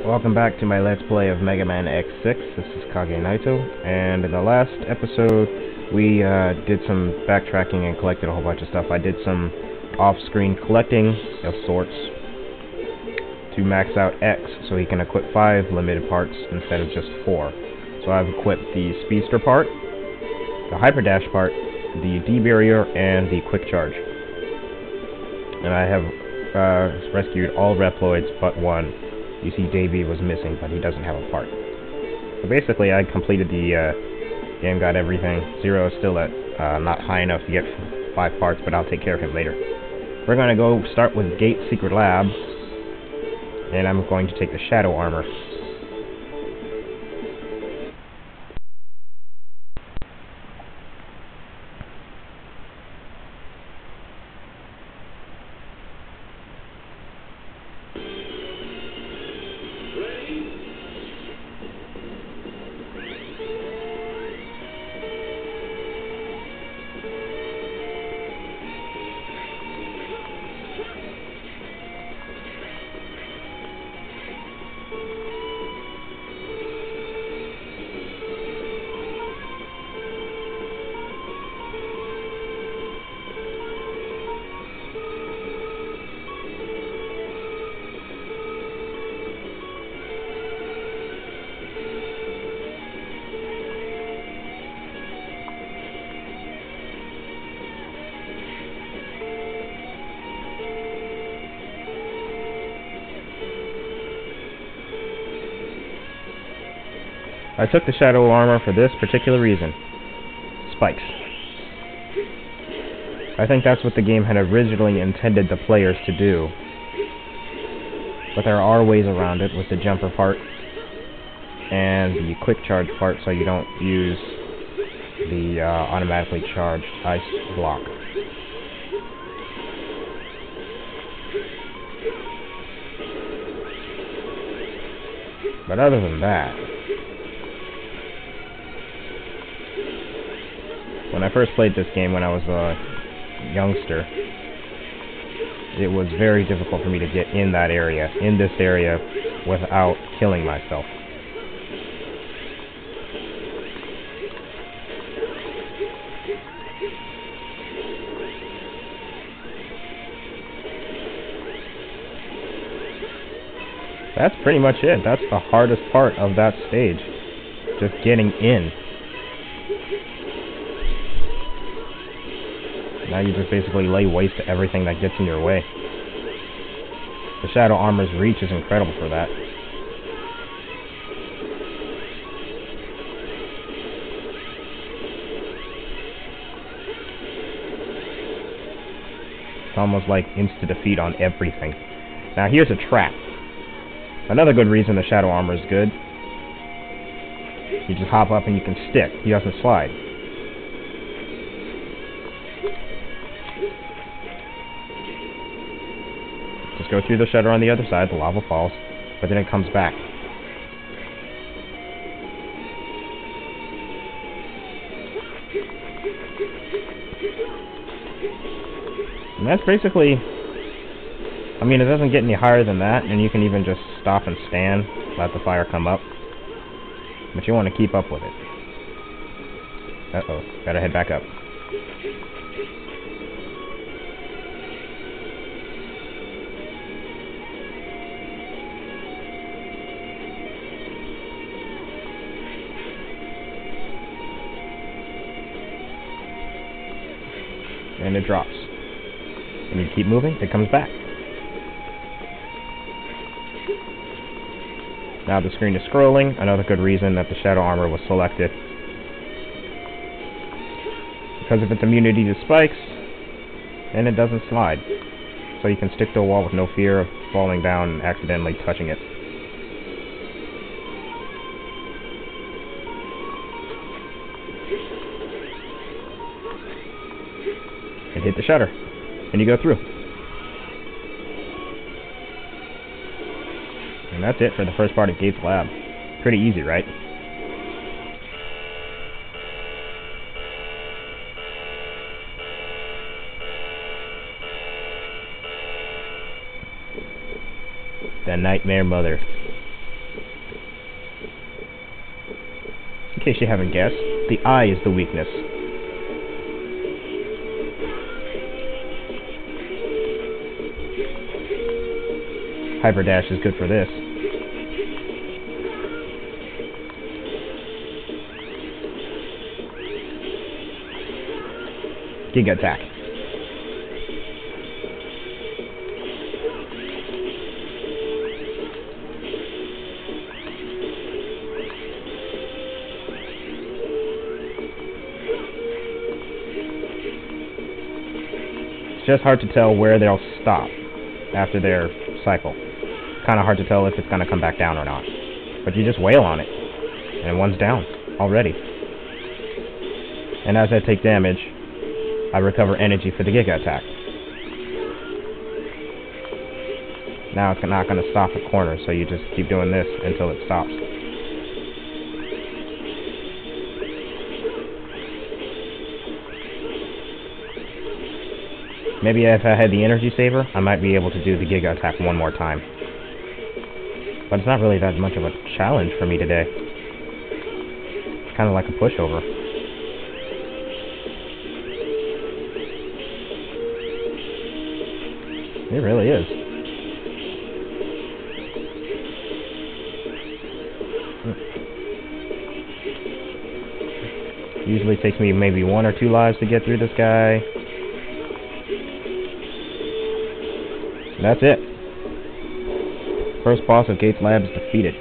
Welcome back to my Let's Play of MegaMan X6. This is Kage Naito, and in the last episode we did some backtracking and collected a whole bunch of stuff. I did some off-screen collecting of sorts to max out X so he can equip 5 limited parts instead of just 4. So I've equipped the Speedster part, the Hyperdash part, the D-Barrier, and the Quick Charge. And I have rescued all Reploids but one. You see Davey was missing, but he doesn't have a part. So basically I completed the game, got everything. Zero is still at not high enough to get 5 parts, but I'll take care of him later. We're going to go start with Gate Secret Lab, and I'm going to take the Shadow Armor. I took the Shadow Armor for this particular reason. Spikes. I think that's what the game had originally intended the players to do. But there are ways around it with the jumper part and the quick charge part, so you don't use the automatically charged ice block. But other than that, when I first played this game when I was a youngster, it was very difficult for me to get in that area, in this area, without killing myself. That's pretty much it. That's the hardest part of that stage. Just getting in. Now you just basically lay waste to everything that gets in your way. The Shadow Armor's reach is incredible for that. It's almost like insta-defeat on everything. Now here's a trap. Another good reason the Shadow Armor is good. You just hop up and you can stick. He doesn't slide. Just go through the shutter on the other side, the lava falls, but then it comes back. And that's basically, I mean, it doesn't get any higher than that, and you can even just stop and stand, let the fire come up. But you want to keep up with it. Uh-oh, gotta head back up. And it drops. And you keep moving, it comes back. Now the screen is scrolling, another good reason that the Shadow Armor was selected. Because of its immunity to spikes, and it doesn't slide. So you can stick to a wall with no fear of falling down and accidentally touching it. And hit the shutter, and you go through. And that's it for the first part of Gates Lab. Pretty easy, right? The Nightmare Mother. In case you haven't guessed, the eye is the weakness. Hyper Dash is good for this. Giga Attack. It's just hard to tell where they'll stop after their cycle. Kind of hard to tell if it's going to come back down or not. But you just wail on it, and one's down already. And as I take damage, I recover energy for the Giga Attack. Now it's not going to stop at corners, so you just keep doing this until it stops. Maybe if I had the energy saver, I might be able to do the Giga Attack one more time. But it's not really that much of a challenge for me today. It's kind of like a pushover. It really is. Usually takes me maybe 1 or 2 lives to get through this guy. And that's it. First boss of Gates Labs defeated.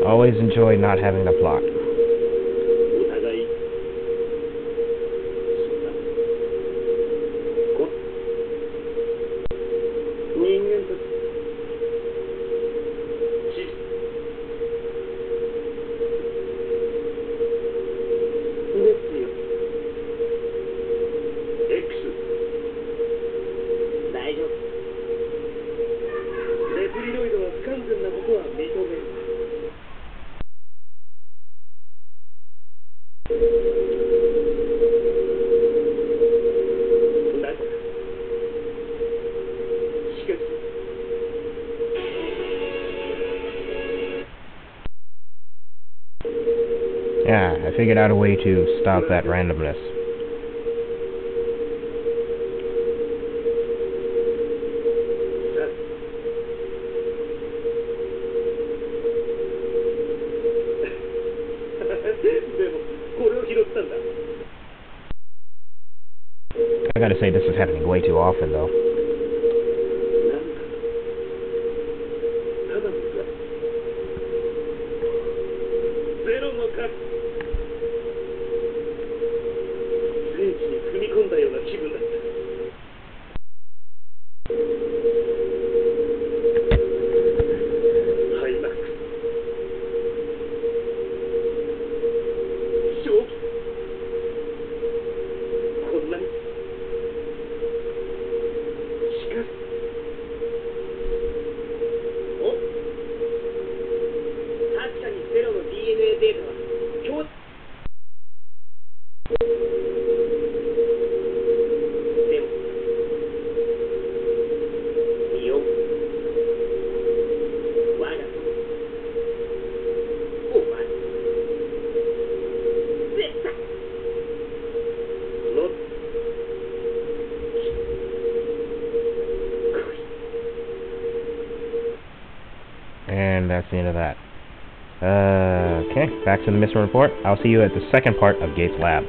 Always enjoy not having a plot. Yeah, I figured out a way to stop that randomness. I gotta say, this is happening way too often, though. And that's the end of that. Okay, back to the mission report. I'll see you at the second part of Gates Lab.